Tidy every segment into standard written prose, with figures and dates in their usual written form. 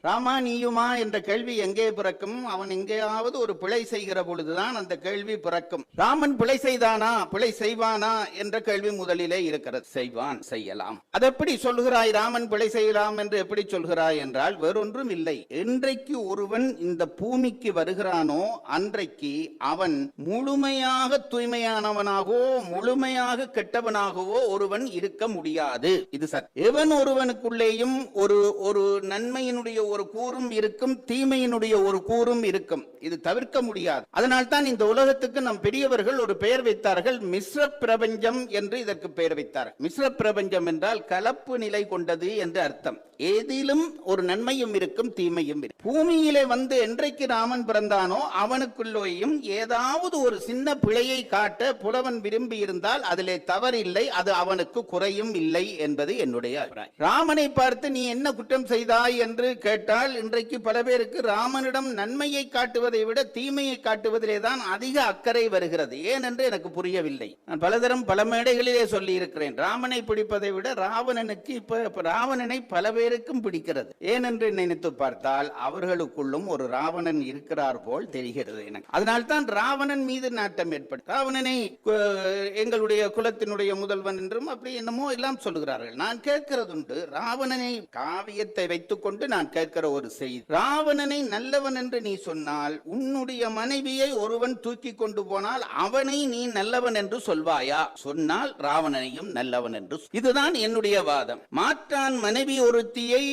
ராமா நீயுமா என்ற கேள்வி எங்கே பிறக்கும்? அவன் எங்கேயாவது ஒரு பிழை செய்கிற பொழுதுதான் அந்த கேள்வி பிறக்கும். ராமன் பிழை செய்தானா, பிழை செய்வானா என்ற கேள்வி முதலிலே இருக்கிறது. செய்வான், செய்யலாம். அது எப்படி சொல்கிறாய்? ராமன் பிழை செய்யலாம் என்று எப்படி சொல்கிறாய் என்றால் வேறொன்றும் இல்லை. என்றைக்கு ஒருவன் இந்த பூமிக்கு வருகிறானோ அன்றைக்கு அவன் முழுமையாக தூய்மையானவனாகவோ முழுமையாக கெட்டவனாகவோ ஒருவன் இருக்க முடியாது. இது சரி. எவன் ஒருவனுக்குள்ளேயும் ஒரு நன்மையினுடைய ஒரு கூறும் இருக்கும், தீமையினுடைய ஒரு கூறும் இருக்கும். இது தவிர்க்க முடியாது. அதனால் தான் இந்த உலகத்துக்கு நம் பெரியவர்கள் ஒரு பெயர் வைத்தார்கள், மிஸ்ர பிரபஞ்சம் என்று இதற்கு பெயர் வைத்தார்கள். மிஸ்ர பிரபஞ்சம் என்றால் கலப்பு நிலை கொண்டது என்று அர்த்தம். ஏதிலும் ஒரு நன்மையும் இருக்கும், தீமையும் இருக்கும். பூமியிலே வந்து என்றைக்கு ராமன் பிறந்தானோ அவனுக்குள்ளேயும் ஏதாவது ஒரு சின்ன பிழையை காட்ட புலவன் விரும்பி இருந்தால் அதிலே தவறில்லை, அது அவனுக்கு குறையும் இல்லை என்பது என்னுடைய அபிப்பிராயம். ராமனை பார்த்து நீ என்ன குற்றம் செய்தாய் என்று கேட்டால் இன்றைக்கு பல பேருக்கு ராமனிடம் நன்மையை காட்டுவதை விட தீமையை காட்டுவதிலே தான் அதிக அக்கறை வருகிறது. ஏன் என்று எனக்கு புரியவில்லை. நான் பலதரம் பல மேடைகளிலே சொல்லி இருக்கிறேன், ராமனை பிடிப்பதை விட ராவணனுக்கு இப்ப ராவணனை பல பேருக்கும் பிடிக்கிறது. ஏன் என்று நினைத்து பார்த்தால் அவர்களுக்குள்ளும் ஒரு ராவணன் இருக்கிறார் போல் தெரிகிறது எனக்கு. அதனால்தான் ராவணன் மீது நாட்டம் ஏற்படும். ராவணனை எங்களுடைய குலத்தினுடைய முதல்வன் என்றும் அப்படி என்னமோ எல்லாம் சொல்லுகிறார்கள். நான் கேட்கிறதுண்டு, ராவணனை காவியத்தை வைத்துக் கொண்டு நான் கேட்கிற ஒரு செய்தி, ராவணனை நல்லவன் என்று நீ சொன்னால் உன்னுடைய மனைவியை ஒருவன் தூக்கி கொண்டு போனால் அவனை நீ நல்லவன் என்று சொல்வாயா? சொன்னால் ராவணனையும் நல்லவன் என்று. இதுதான் என்னுடைய வாதம். மாற்றான் மனைவி ஒருத்தியை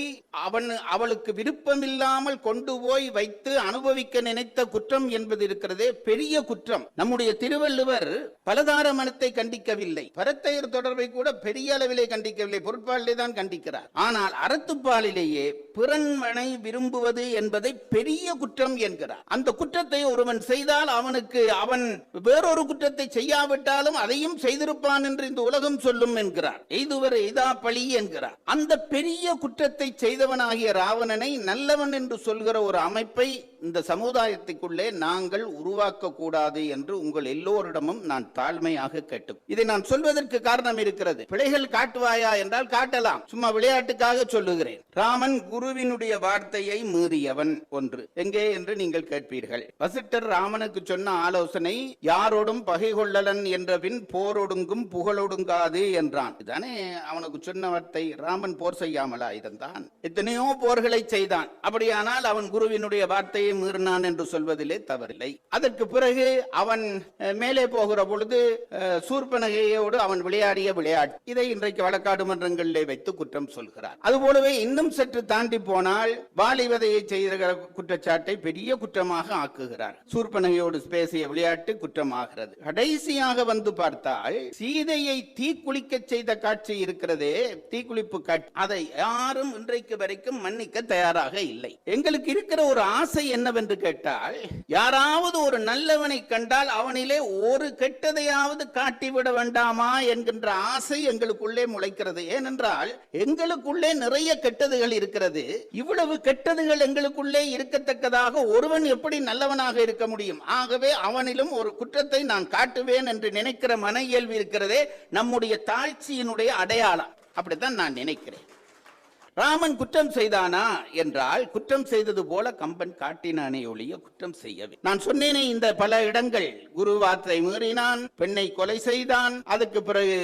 அவளுக்கு விருப்பமில்லாமல் கொண்டு போய் வைத்து அனுபவிக்க நினைத்த குற்றம் என்பது இருக்கிறதே பெரிய குற்றம். நம்முடைய திருவள்ளுவர் பலதார மனத்தை கண்டிக்கவில்லை, பரத்தையர் தொடர்பை கூட பெரிய அளவிலே கண்டிக்கவில்லை, பொருட்பாலிலே தான் கண்டிக்கிறார். ஆனால் அறத்துப்பாலிலேயே பிறன்மனை விரும்புவது என்பதை பெரிய குற்றம் என்கிறார். அந்த குற்றத்தை ஒருவன் செய்தால் அவனுக்கு அவன் வேறொரு குற்றத்தை செய்யாவிட்டாலும் அதையும் செய்திருப்பான் என்று இந்த உலகம் சொல்லும் என்கிறார். எய்துவர் எய்தா பழி என்கிறார். அந்த பெரிய குற்றத்தை செய்தவனாகிய ராவணனை நல்லவன் என்று சொல்கிற ஒரு அமைப்பை இந்த சமுதாயத்துக்குள்ளே நாங்கள் உருவாக்க கூடாது என்று உங்கள் எல்லோரிடமும் நான் தாழ்மையாக கேட்டு, இதை நான் சொல்வதற்கு காரணம் இருக்கிறது. பிழைகள் காட்டுவாயா என்றால் காட்டலாம், சும்மா விளையாட்டுக்காக சொல்லுகிறேன். ராமன் குருவினுடைய வார்த்தையை மீறியவன் ஒன்று எங்கே என்று நீங்கள் கேட்பீர்கள். வசிட்டர் ராமனுக்கு சொன்ன ஆலோசனை யாரோடும் பகை கொள்ளலன் என்ற பின் போரொடுங்கும் புகழொடுங்காது என்றான். இதுதானே அவனுக்கு சொன்ன வார்த்தை. ராமன் போர் செய்யாமலா இருந்தான்? எத்தனையோ போர்களை செய்தான். அப்படியானால் அவன் குருவினுடைய வார்த்தையை மீறினான் என்று சொல்வதிலே தவறில்லை. அதற்கு பிறகு அவன் மேலே போகிற பொழுது சூர்பனகையோடு அவன் விளையாடிய விளையாட்டு, இதை இன்றைக்கு வழக்காடு மன்றங்களிலே வைத்து குற்றம் சொல்கிறார். அதுபோலவே இன்னும் சற்று தாண்டி போனால் வாலிவதையை செய்த குற்றச்சாட்டை பெரிய குற்றமாக ஆக்குகிறார். சூர்பனகையோடு பேசிய விளையாட்டு குற்றமாகிறது. கடைசியாக வந்து பார்த்தால் சீதையை தீக்குளிக்க செய்த காட்சி இருக்கிறதே, தீக்குளிப்பு காட்சி, அதை யாரும் இன்றைக்கு வரைக்கும் மன்னிக்க தயாராக இல்லை. எங்களுக்கு இருக்கிற ஒரு ஆசை என்னவென்று கேட்டால், யாராவது ஒரு நல்லவனை கண்டால் அவனிலே ஒரு கெட்டதையாவது காட்டிவிட வேண்டாமா என்கின்ற ஆசை எங்களுக்குள்ளே முளைக்கிறது. ஏனென்றால் எங்களுக்குள்ளே நிறைய கெட்டதுகள் இருக்கிறது. இவ்வளவு கெட்டதுகள் எங்களுக்குள்ளே இருக்கத்தக்கதாக ஒருவன் எப்படி நல்லவனாக இருக்க முடியும்? ஆகவே அவனிலும் ஒரு குற்றத்தை நான் காட்டுவேன் என்று நினைக்கிற மன இயல்பு இருக்கிறதே நம்முடைய தாழ்ச்சியினுடைய அடையாளம். அப்படித்தான் நான் நினைக்கிறேன். ராமன் குற்றம் செய்தானா என்றால் குற்றம் செய்தது போல கம்பன் காட்டினானே ஒழிய குற்றம் செய்யவே. நான் சொன்னேனே இந்த பல இடங்கள், குரு வார்த்தை மீறினான், பெண்ணை கொலை செய்தான், அதுக்கு பிறகு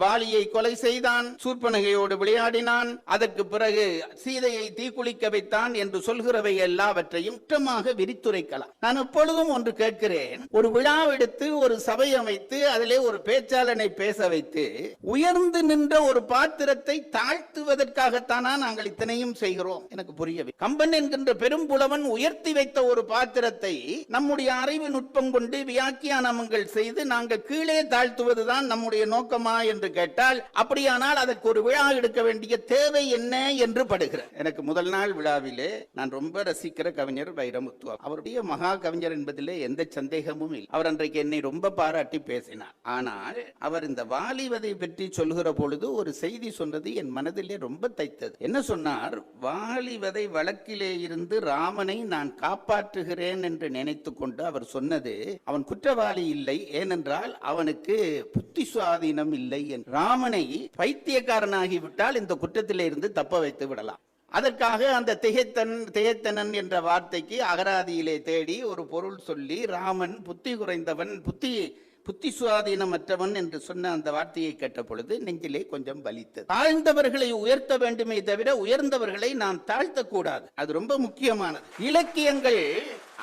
வாலியை கொலை செய்தான், சூர்பனகையோடு விளையாடினான், அதற்கு பிறகு சீதையை தீக்குளிக்க வைத்தான் என்று சொல்கிறவை எல்லாவற்றையும் குற்றமாக விரித்துரைக்கலாம். நான் எப்பொழுதும் ஒன்று கேட்கிறேன், ஒரு விழா எடுத்து ஒரு சபை அமைத்து அதிலே ஒரு பேச்சாளனை பேச வைத்து உயர்ந்து நின்ற ஒரு பாத்திரத்தை தாழ்த்துவதற்காகத்தானா நாங்கள் இத்தனையும் செய்கிறோம்? எனக்கு புரியவில்லை. கம்பன் என்கின்ற பெரும் புலவன் உயர்த்தி வைத்த ஒரு பாத்திரத்தை நம்முடைய அறிவு நுட்பம் கொண்டு வியாக்கியானங்கள் செய்து நாங்கள் கீழே தாழ்த்துவதுதான் நம்முடைய நோக்கமா என்று கேட்டால், அப்படியானால் அதற்கு ஒரு விழா எடுக்க வேண்டிய தேவை என்ன என்று படுகிறேன். எனக்கு முதல் நாள் விழாவிலே நான் ரொம்ப ரசிக்கிற கவிஞர் வைரமுத்து. அவருடைய மகா கவிஞர் என்பதிலே எந்த சந்தேகமும் இல்லை. அவர் அன்றைக்கு என்னை ரொம்ப பாராட்டி பேசினார். ஆனால் அவர் இந்த வாலிவதை பற்றி சொல்கிற பொழுது ஒரு செய்தி சொன்னது என் மனதிலே ரொம்ப தைத்தது. என்ன சொன்னார்? வாலிவதை வழக்கிலே இருந்து ராமனை நான் காப்பாற்றுகிறேன் என்று நினைத்து கொண்டு அவர் சொன்னது, அவன் குற்றவாளி இல்லை, ஏனென்றால் அவனுக்கு புத்தி சுவாதீனம் இல்லை. ராமனை பைத்தியக்காரனாகி விட்டால் இந்த குற்றத்திலே இருந்து தப்ப வைத்து விடலாம். அதற்காக அந்த திகைத்தனன் என்ற வார்த்தைக்கு அகராதியிலே தேடி ஒரு பொருள் சொல்லி ராமன் புத்தி குறைந்தவன், புத்தி சுவாதீனமற்றவன் என்று சொன்ன அந்த வார்த்தையை கேட்ட பொழுது நெஞ்சிலே கொஞ்சம் வலித்தது. தாழ்ந்தவர்களை உயர்த்த வேண்டுமே தவிர உயர்ந்தவர்களை நாம் தாழ்த்தக்கூடாது. அது ரொம்ப முக்கியமானது. இலக்கியங்கள்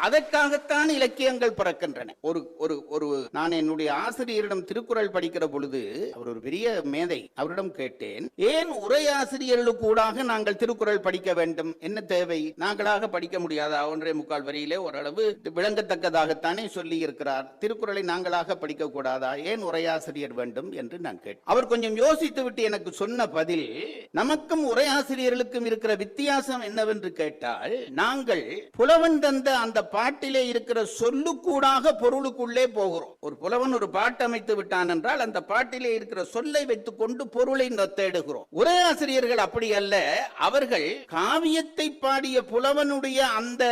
அதற்காகத்தான் இலக்கியங்கள் பிறக்கின்றன. நான் என்னுடைய ஆசிரியரிடம் திருக்குறள் படிக்கிற பொழுது, அவர் ஒரு பெரிய மேதை, அவரிடம் கேட்டேன், ஏன் உரையாசிரியர்களுக்கு கூடாக நாங்கள் திருக்குறள் படிக்க வேண்டும், என்ன தேவை, நாங்களாக படிக்க முடியாதா? 1.25 வரியிலே ஓரளவு விளங்கத்தக்கதாகத்தானே சொல்லி இருக்கிறார், திருக்குறளை நாங்களாக படிக்க கூடாதா, ஏன் உரையாசிரியர் வேண்டும் என்று நான் கேட்டேன். அவர் கொஞ்சம் யோசித்து விட்டு எனக்கு சொன்ன பதில், நமக்கும் உரையாசிரியர்களுக்கும் இருக்கிற வித்தியாசம் என்னவென்று கேட்டால், நாங்கள் புலவன் தந்த அந்த பாட்டிலே இருக்கிற சொல்லுக்கூடாக பொருளுக்குள்ளே போகிறோம். ஒரு புலவன் ஒரு பாட்டு அமைத்து விட்டான் என்றால் அந்த பாட்டிலே இருக்கிற சொல்லை வைத்துக் கொண்டு பொருளை தேடுகிறோம். உரையாசிரியர்கள் அப்படி அல்ல. அவர்கள் காவியத்தை பாடிய புலவனுடைய அந்த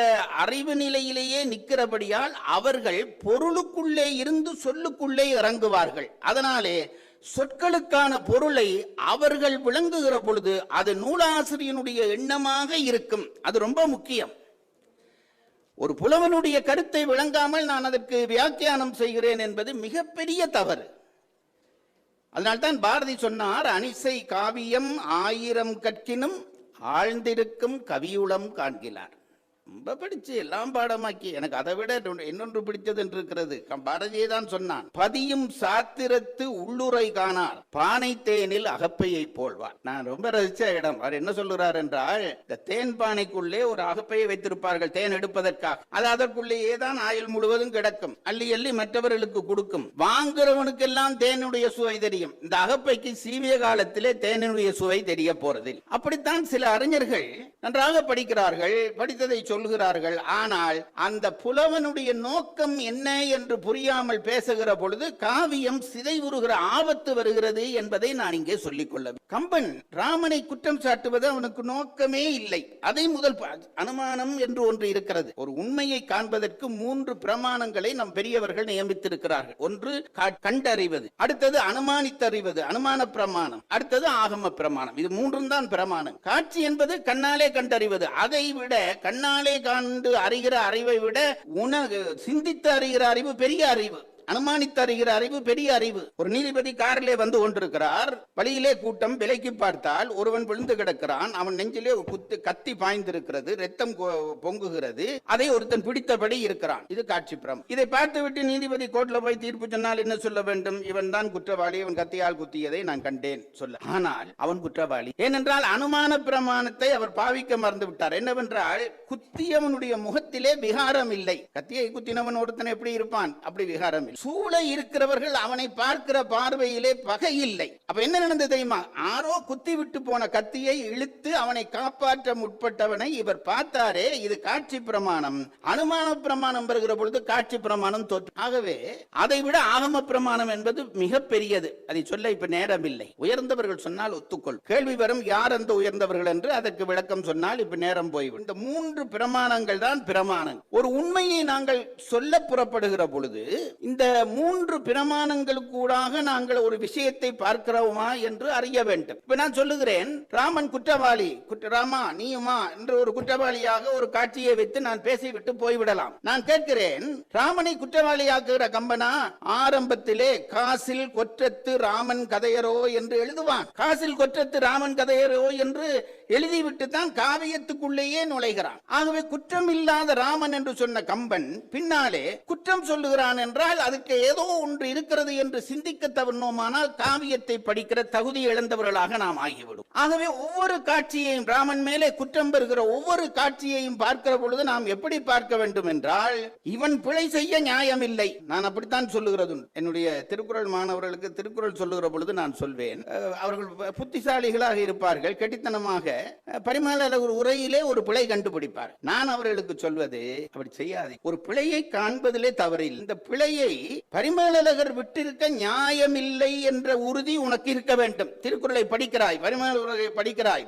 அறிவு நிலையிலேயே நிற்கிறபடியால் அவர்கள் பொருளுக்குள்ளே இருந்து சொல்லுக்குள்ளே இறங்குவார்கள். அதனாலே சொற்களுக்கான பொருளை அவர்கள் விளங்குகிற பொழுது அது நூலாசிரியனுடைய எண்ணமாக இருக்கும். அது ரொம்ப முக்கியம். ஒரு புலவனுடைய கருத்தை விளங்காமல் நான் அதற்கு வியாக்கியானம் செய்கிறேன் என்பது மிகப்பெரிய தவறு. அதனால்தான் பாரதி சொன்னார், அனிசை காவியம் 1000 கற்கினும் ஆழ்ந்திருக்கும் கவியுளம் காண்கிறார். ரொம்ப படிச்சு எல்லாம் பாடமாக்கி எனக்கு அதை விட இன்னொன்று பிடிச்சது என்று இருக்கிறது. பாரதியே தான் சொன்னான், பதியும் சாத்திரத்து உள்ளுரை காணார் பானை தேனில் அகப்பையை போல்வார். நான் ரொம்ப ரசிச்ச இடம். அவர் என்ன சொல்லுகிறார் என்றால், இந்த தேன் பானைக்குள்ளே ஒரு அகப்பையை வைத்திருப்பார்கள் தேன் எடுப்பதற்காக. அது அதற்குள்ளேயே தான் ஆயுள் முழுவதும் கிடக்கும். அள்ளி அள்ளி மற்றவர்களுக்கு கொடுக்கும். வாங்குறவனுக்கெல்லாம் தேனுடைய சுவை தெரியும். இந்த அகப்பைக்கு சீவிய காலத்திலே தேனுடைய சுவை தெரிய போறதில். அப்படித்தான் சில அறிஞர்கள் நன்றாக படிக்கிறார்கள், படித்ததை சொல்கிறார்கள். ஆனால் அந்த புலவனுடைய நோக்கம் என்ன என்று புரியாமல் பேசுகிற பொழுது காவியம் சிதைவுறுகிற ஆபத்து வருகிறது என்பதை நான் இங்கே சொல்லிக் கொள்ள. கம்பன் ராமனை குற்றம் சாட்டுவது அவனுக்கு நோக்கமே இல்லை. அதை முதல் அனுமானம் என்று ஒன்று இருக்கிறது. ஒரு உண்மையை காண்பதற்கு 3 பிரமாணங்களை நம் பெரியவர்கள் நியமித்திருக்கிறார்கள். ஒன்று கண்டறிவது, அடுத்தது அனுமானித்தறிவது, அனுமான பிரமாணம், அடுத்தது ஆகம பிரமாணம். இது 3 தான் பிரமாணம். காட்சி என்பது கண்ணாலே கண்டறிவது. அதை விட கண்ணாலே கண்டு அறிகிற அறிவை விட சிந்தித்து அறிகிற அறிவு பெரிய அறிவு. அனுமானித்து அறிகிற அறிவு பெரிய அறிவு. ஒரு நீதிபதி காரிலே வந்து கொண்டிருக்கிறார். வழியிலே கூட்டம். விலைக்கு பார்த்தால் ஒருவன் விழுந்து கிடக்கிறான். அவன் நெஞ்சிலே கத்தி பாய்ந்திருக்கிறது, ரத்தம் பொங்குகிறது. அதை ஒருத்தன் பிடித்தபடி இருக்கிறான். இது காட்சி பிரமம். இதை பார்த்து விட்டு நீதிபதி கோர்ட்ல போய் தீர்ப்பு சொன்னால் என்ன சொல்ல வேண்டும்? இவன் தான் குற்றவாளி, அவன் கத்தியால் குத்தியதை நான் கண்டேன் சொல்ல. ஆனால் அவன் குற்றவாளி. ஏனென்றால் அனுமான பிரமாணத்தை அவர் பாவிக்க மறந்து விட்டார். என்னவென்றால், குத்தியவனுடைய முகத்திலே விகாரம் இல்லை. கத்தியை குத்தினவன் ஒருத்தன் எப்படி இருப்பான்? அப்படி விகாரம் இல்லை. சூழ இருக்கிறவர்கள் அவனை பார்க்கிற பார்வையிலே பகை இல்லை. அப்ப என்ன நடந்தது தெரியுமா? ஆரோ குத்தி விட்டு போன கத்தியை இழுத்து அவனை காப்பாற்ற முற்பட்டவனை இவர் பார்த்தாரே. இது காட்சி பிரமாணம். அனுமான பிரமாணம் வருகிற பொழுது காட்சி பிரமாணம் தோற்று. ஆகவே அதை விட ஆகம பிரமாணம் என்பது மிக பெரியது. அதை சொல்ல இப்ப நேரம் இல்லை. உயர்ந்தவர்கள் சொன்னால் ஒத்துக்கொள். கேள்வி வரும், யார் அந்த உயர்ந்தவர்கள் என்று. அதற்கு விளக்கம் சொன்னால் இப்ப நேரம் போய்விடும். இந்த 3 பிரமாணங்கள் தான் பிரமாணம். ஒரு உண்மையை நாங்கள் சொல்ல புறப்படுகிற பொழுது இந்த 3 பிரமாணங்களுக்கூடாக நாங்கள் ஒரு விஷயத்தை பார்க்கிறோமா என்று அறிய வேண்டும். இப்ப நான் சொல்லுகிறேன், ராமன் குற்றவாளி, ராமா நீயுமா என்று ஒரு குற்றவாளியாக ஒரு காட்சியை வைத்து நான் பேசிவிட்டு போய்விடலாம். நான் கேட்கிறேன், ராமனை குற்றவாளியாக்குகிற கம்பனா ஆரம்பத்திலே காசில் கொற்றத்து ராமன் கதையரோ என்று எழுதுவான். காசில் கொற்றத்து ராமன் கதையரோ என்று எழுதிவிட்டு தான் காவியத்துக்குள்ளேயே நுழைகிறான். ஆகவே குற்றம் இல்லாத ராமன் என்று சொன்ன கம்பன் பின்னாலே குற்றம் சொல்லுகிறான் என்றால் அதுக்கு ஏதோ ஒன்று இருக்கிறது என்று சிந்திக்க தவறினோமானால் காவியத்தை படிக்கிற தகுதி இழந்தவர்களாக நாம் ஆகிவிடும். ஆகவே ஒவ்வொரு காட்சியையும், ராமன் மேலே குற்றம் பெறுகிற ஒவ்வொரு காட்சியையும் பார்க்கிற பொழுது நாம் எப்படி பார்க்க வேண்டும் என்றால், இவன் பிழை செய்ய நியாயம் இல்லை. நான் அப்படித்தான் சொல்லுகிறது. என்னுடைய திருக்குறள் மாணவர்களுக்கு திருக்குறள் சொல்லுகிற பொழுது நான் சொல்வேன், அவர்கள் புத்திசாலிகளாக இருப்பார்கள், கெட்டித்தனமாக பரிமாளர் உரையிலே ஒரு பிழை கண்டுபிடிப்பார். நான் அவர்களுக்கு சொல்வது, அப்படி செய்யாது. ஒரு பிழையை காண்பதிலே தவறில்லை. இந்த பிழையை பரிமேலழகர் விட்டிருக்க நியாயமில்லை என்ற உறுதி உனக்கு இருக்க வேண்டும். திருக்குறளை படிக்கிறாய், பரிமேலழகரை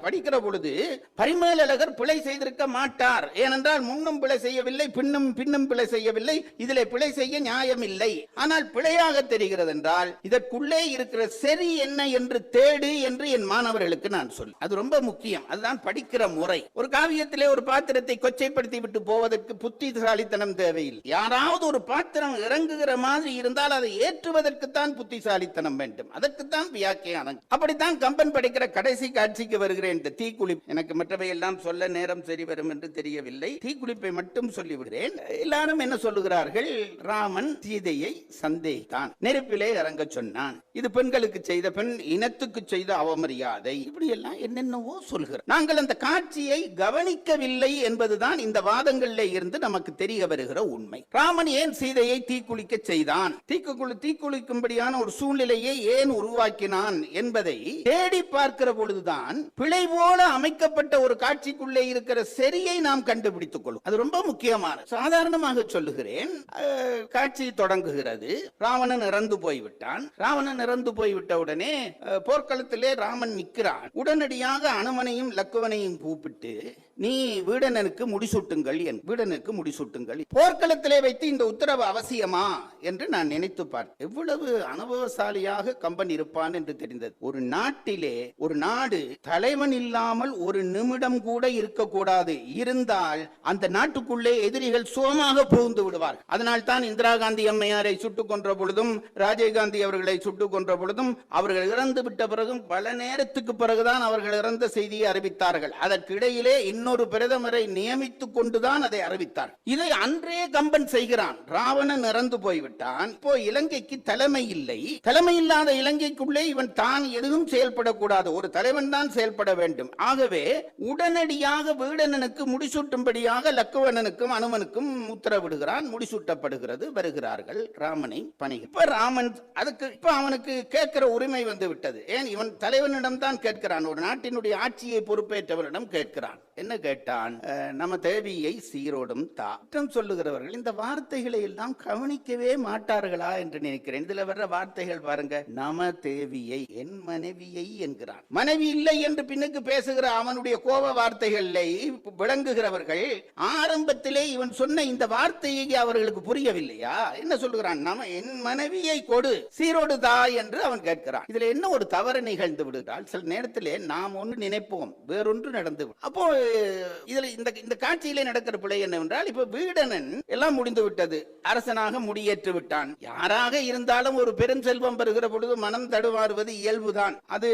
படிக்கிற பொழுது பரிமேலழகர் பிழை செய்திருக்க மாட்டார். ஏனென்றால் முன்னும் பிழை செய்யவில்லை, பின்னும் பிழை செய்யவில்லை. இதிலே பிழை செய்ய நியாயம் இல்லை. ஆனால் பிழையாக தெரிகிறது என்றால் இதற்குள்ளே இருக்கிற சரி என்ன என்று தேடு என்று என் மாணவர்களுக்கு நான் சொல்ல. அது ரொம்ப முக்கியம். அதுதான் படிக்கிற முறை. ஒரு காவியத்திலே ஒரு பாத்திரத்தை கொச்சைப்படுத்தி விட்டு போவதற்கு புத்திசாலித்தனம் தேவையில்லை. யாராவது ஒரு பாத்திரம் இறங்குகிற மாதிரி இருந்தால் அதை ஏற்றுவதற்குத்தான் புத்திசாலித்தனம் வேண்டும். அதற்குத்தான் வியாக்கியானம். அப்படித்தான் கம்பன் படிக்கிற கடைசி காட்சிக்கு வருகிறேன். இந்த தீக்குளிப்பு, எனக்கு மற்றவை எல்லாம் சொல்ல நேரம் சரி வரும் என்று தெரியவில்லை. தீக்குளிப்பை மட்டும் சொல்லிவிடுகிறேன். எல்லாரும் என்ன சொல்லுகிறார்கள்? ராமன் சீதையை சந்தேகித்தான், நெருப்பிலே இறங்க சொன்னான், இது பெண்களுக்கு செய்த, பெண் இனத்துக்கு செய்த அவமரியாதை, இப்படி எல்லாம் என்னென்னவோ சொல்கிறார். நாங்கள் அந்த காட்சியை கவனிக்கவில்லை என்பதுதான் இந்த வாதங்களிலே இருந்து நமக்கு தெரிய வருகிற உண்மை. ராமன் ஏன் சீதையை தீக்குளிக்க செய்தான், தீக்குளிக்கும்படியான ஒரு சூழ்நிலையை ஏன் உருவாக்கினான் என்பதை தேடி பார்க்கிற பொழுதுதான் பிழை போல அமைக்கப்பட்ட ஒரு காட்சிக்குள்ளே இருக்கிற சரியை நாம் கண்டுபிடித்துக் கொள்ளும். அது ரொம்ப முக்கியமான. சாதாரணமாக சொல்லுகிறேன். காட்சி தொடங்குகிறது. ராவணன் இறந்து போய்விட்டான். ராவணன் இறந்து போய்விட்ட உடனே போர்க்களத்திலே ராமன் நிற்கிறான். உடனடியாக அனுமனையும் லக்குவனையும் கூப்பிட்டு, நீ வீடனனுக்கு முடிசூட்டுங்கள், வீடனுக்கு முடிசூட்டுங்கள். போர்க்களத்திலே வைத்து இந்த உத்தரவு அவசியமா என்று நான் நினைத்து பார்த்தேன். எவ்வளவு அனுபவசாலியாக கம்பன் இருப்பான் என்று தெரிந்தது. ஒரு நாட்டிலே, ஒரு நாடு தலைவன் இல்லாமல் ஒரு நிமிடம் கூட இருக்கக்கூடாது. இருந்தால் அந்த நாட்டுக்குள்ளே எதிரிகள் சுகமாக புகுந்து விடுவார். அதனால் தான் இந்திரா காந்தி அம்மையாரை சுட்டுக் கொன்ற பொழுதும், ராஜீவ்காந்தி அவர்களை சுட்டுக் கொன்ற பொழுதும், அவர்கள் இறந்து விட்ட பிறகும் பல நேரத்துக்கு பிறகுதான் அவர்கள் இறந்த செய்தியை அறிவித்தார்கள். அதற்கு இடையிலே இன்னொரு பிரதமரை நியமித்துக் கொண்டுதான் அதை அறிவித்தார். இதை அன்றே கம்பன் செய்கிறான். ராவணன் இறந்து போய்விட்டான். இப்போ இலங்கைக்கு தலைமை இல்லை. தலைமை இல்லாத இலங்கைக்குள்ளே இவன் தான் எதுவும் செயல்படக்கூடாது. ஒரு தலைவன் தான் செயல்பட வேண்டும். ஆகவே உடனடியாக வீடனனுக்கு முடிசூட்டும்படியாக லக்குவணனுக்கும் அனுமனுக்கும் உத்தரவிடுகிறான். முடிசூட்டப்படுகிறது. வருகிறார்கள் ராமனை பணி. இப்ப ராமன் அதுக்கு இப்ப அவனுக்கு கேட்கிற உரிமை வந்து விட்டது. ஏன்? இவன் தலைவனிடம் தான் கேட்கிறான். ஒரு நாட்டினுடைய ஆட்சியை பொறுப்பேற்றவரிடம் கேட்கிறான். என்ன கேட்டான்? நம்ம தேவியை சீரோடும் தாட்டம் சொல்லுகிறவர்கள் இந்த வார்த்தைகளை எல்லாம் கவனிக்கவே மாட்டார்களா என்று நினைக்கிறேன். இதுல வர்ற வார்த்தைகள் பாருங்க. நம தேவியை, என் மனைவியை என்கிறான். மனைவி இல்லை என்று பின்னுக்கு பேசுகிற அவனுடைய கோப வார்த்தைகளை விளங்குகிறவர்கள் ஆரம்பத்திலே இவன் சொன்ன இந்த வார்த்தையை அவர்களுக்கு புரியவில்லையா? என்ன சொல்லுகிறான்? நம்ம என் மனைவியை கொடு, சீரோடு தா என்று அவன் கேட்கிறான். இதுல என்ன ஒரு தவறு நிகழ்ந்து விடுகிறாள். சில நேரத்திலே நாம் ஒன்று நினைப்போம், வேறொன்று நடந்து. அப்போ இதுல இந்த காட்சியிலே நடக்கிற பிழை என்னவென்றால், இப்ப வீடனன் எல்லாம் முடிந்து விட்டது, அரசனாக முடியேற்று விட்டான். யாராக இருந்தாலும் ஒரு பெருஞ்செல்வம் பெறுகிற பொழுது மனம் தடுமாறுவது இயல்புதான். அது